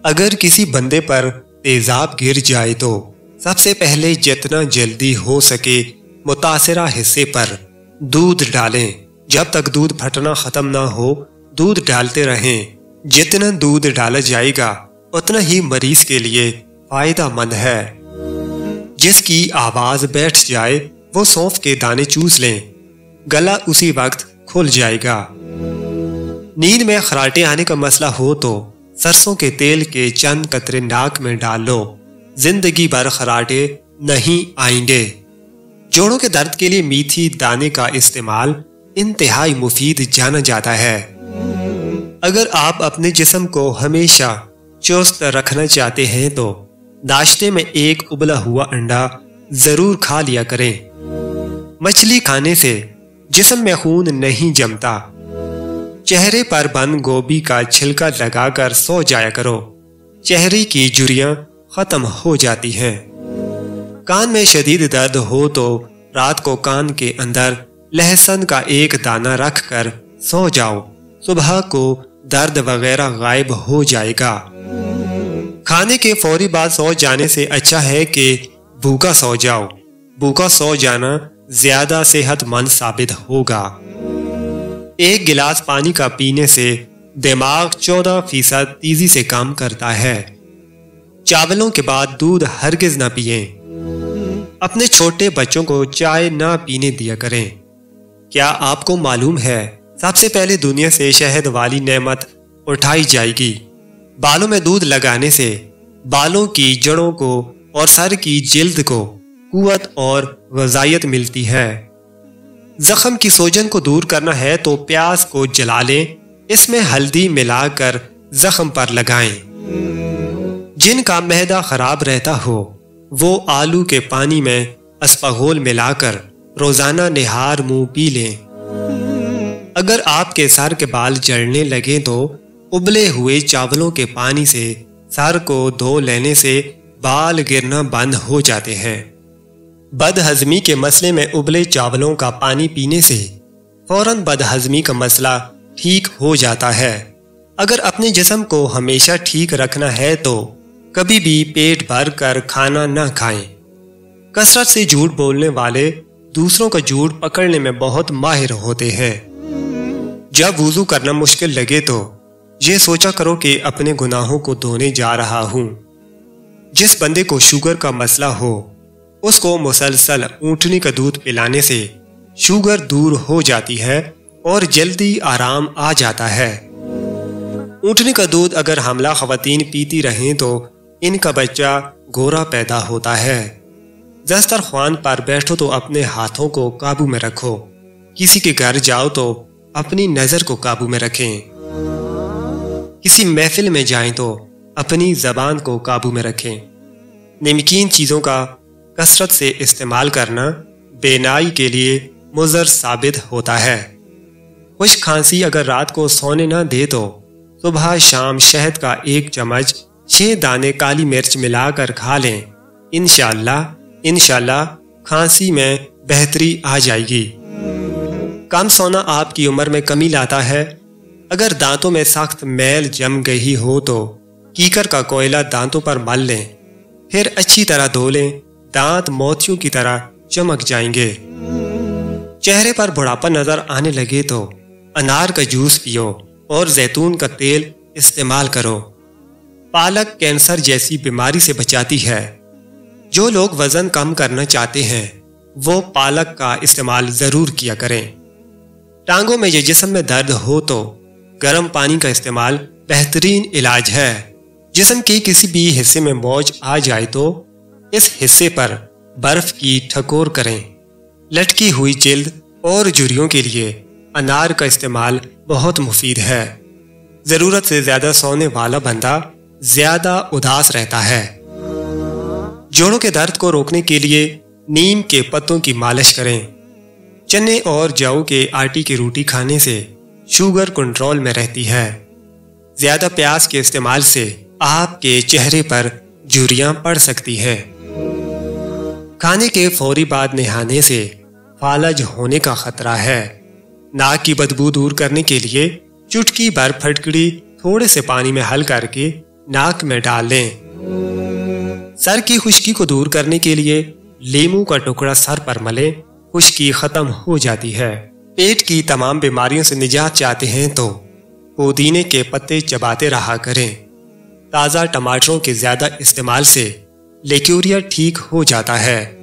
اگر کسی بندے پر تیزاب گر جائے تو سب سے پہلے جتنا جلدی ہو سکے متاثرہ حصے پر دودھ ڈالیں۔ جب تک دودھ پھٹنا ختم نہ ہو دودھ ڈالتے رہیں۔ جتنا دودھ ڈالا جائے گا اتنا ہی مریض کے لیے فائدہ مند ہے۔ جس کی آواز بیٹھ جائے وہ سونف کے دانے چوس لیں، گلا اسی وقت کھل جائے گا۔ نیند میں خراٹے آنے کا مسئلہ ہو تو سرسوں کے تیل کے چند قطرے ناک میں ڈال لو، زندگی بھر خراٹے نہیں آئیں گے۔ جوڑوں کے درد کے لیے میتھی دانے کا استعمال انتہائی مفید جانا جاتا ہے۔ اگر آپ اپنے جسم کو ہمیشہ چست رکھنا چاہتے ہیں تو ناشتے میں ایک ابلا ہوا انڈا ضرور کھا لیا کریں۔ مچھلی کھانے سے جسم میں خون نہیں جمتا۔ چہرے پر بند گوبھی کا چھلکا لگا کر سو جایا کرو، چہرے کی جھریاں ختم ہو جاتی ہیں۔ کان میں شدید درد ہو تو رات کو کان کے اندر لہسن کا ایک دانہ رکھ کر سو جاؤ، صبح کو درد وغیرہ غائب ہو جائے گا۔ کھانے کے فوری بعد سو جانے سے اچھا ہے کہ بھوکا سو جاؤ۔ بھوکا سو جانا زیادہ صحت مند ثابت ہوگا۔ ایک گلاس پانی کا پینے سے دماغ 14% تیزی سے کام کرتا ہے۔ چاولوں کے بعد دودھ ہرگز نہ پئیں۔ اپنے چھوٹے بچوں کو چائے نہ پینے دیا کریں۔ کیا آپ کو معلوم ہے سب سے پہلے دنیا سے شہد والی نعمت اٹھائی جائے گی؟ بالوں میں دودھ لگانے سے بالوں کی جڑوں کو اور سر کی جلد کو قوت اور غذائیت ملتی ہے۔ زخم کی سوجن کو دور کرنا ہے تو پیاز کو جلا لیں، اس میں ہلدی ملا کر زخم پر لگائیں۔ جن کا معدہ خراب رہتا ہو وہ آلو کے پانی میں اسپغول ملا کر روزانہ نہار منہ پی لیں۔ اگر آپ کے سر کے بال جڑنے لگیں تو ابلے ہوئے چاولوں کے پانی سے سر کو دھو لینے سے بال گرنا بند ہو جاتے ہیں۔ بد ہضمی کے مسئلے میں ابلے چاولوں کا پانی پینے سے فوراً بد ہضمی کا مسئلہ ٹھیک ہو جاتا ہے۔ اگر اپنے جسم کو ہمیشہ ٹھیک رکھنا ہے تو کبھی بھی پیٹ بھر کر کھانا نہ کھائیں۔ کثرت سے جھوٹ بولنے والے دوسروں کا جھوٹ پکڑنے میں بہت ماہر ہوتے ہیں۔ جب وضو کرنا مشکل لگے تو یہ سوچا کرو کہ اپنے گناہوں کو دھونے جا رہا ہوں۔ جس بندے کو شوگر کا مسئلہ ہو اس کو مسلسل اونٹنی کا دودھ پلانے سے شوگر دور ہو جاتی ہے اور جلدی آرام آ جاتا ہے۔ اونٹنی کا دودھ اگر حاملہ خواتین پیتی رہیں تو ان کا بچہ گورا پیدا ہوتا ہے۔ دسترخوان پر بیٹھو تو اپنے ہاتھوں کو قابو میں رکھو، کسی کے گھر جاؤ تو اپنی نظر کو قابو میں رکھیں، کسی محفل میں جائیں تو اپنی زبان کو قابو میں رکھیں۔ نمکین چیزوں کا کثرت سے استعمال کرنا بینائی کے لیے مضر ثابت ہوتا ہے۔ خشک کھانسی اگر رات کو سونے نہ دے تو صبح شام شہد کا 1 چمچ 6 دانے کالی مرچ ملا کر کھا لیں، انشاءاللہ کھانسی میں بہتری آ جائے گی۔ کم سونا آپ کی عمر میں کمی لاتا ہے۔ اگر دانتوں میں سخت میل جم گئی ہو تو کیکر کا کوئلہ دانتوں پر مل لیں، پھر اچھی طرح دھو لیں، دانت موتیوں کی طرح چمک جائیں گے۔ چہرے پر بڑھاپا نظر آنے لگے تو انار کا جوس پیو اور زیتون کا تیل استعمال کرو۔ پالک کینسر جیسی بیماری سے بچاتی ہے۔ جو لوگ وزن کم کرنا چاہتے ہیں وہ پالک کا استعمال ضرور کیا کریں۔ ٹانگوں میں یا جسم میں درد ہو تو گرم پانی کا استعمال بہترین علاج ہے۔ جسم کے کسی بھی حصے میں موج آ جائے تو اس حصے پر برف کی ٹھکور کریں۔ لٹکی ہوئی جلد اور جھریوں کے لیے انار کا استعمال بہت مفید ہے۔ ضرورت سے زیادہ سونے والا بندہ زیادہ اداس رہتا ہے۔ جوڑوں کے درد کو روکنے کے لیے نیم کے پتوں کی مالش کریں۔ چنے اور جو کے آٹے کی روٹی کھانے سے شوگر کنٹرول میں رہتی ہے۔ زیادہ پیاز کے استعمال سے آپ کے چہرے پر جھریاں پڑ سکتی ہیں۔ کھانے کے فوری بعد نہانے سے فالج ہونے کا خطرہ ہے۔ ناک کی بدبو دور کرنے کے لیے چٹکی بھر پھٹکڑی تھوڑے سے پانی میں حل کر کے ناک میں ڈال لیں۔ سر کی خشکی کو دور کرنے کے لیے لیموں کا ٹکڑا سر پر ملیں، خشکی ختم ہو جاتی ہے۔ پیٹ کی تمام بیماریوں سے نجات چاہتے ہیں تو پودینے کے پتے چباتے رہا کریں۔ تازہ ٹماٹروں کے زیادہ استعمال سے لیکوریا ٹھیک ہو جاتا ہے۔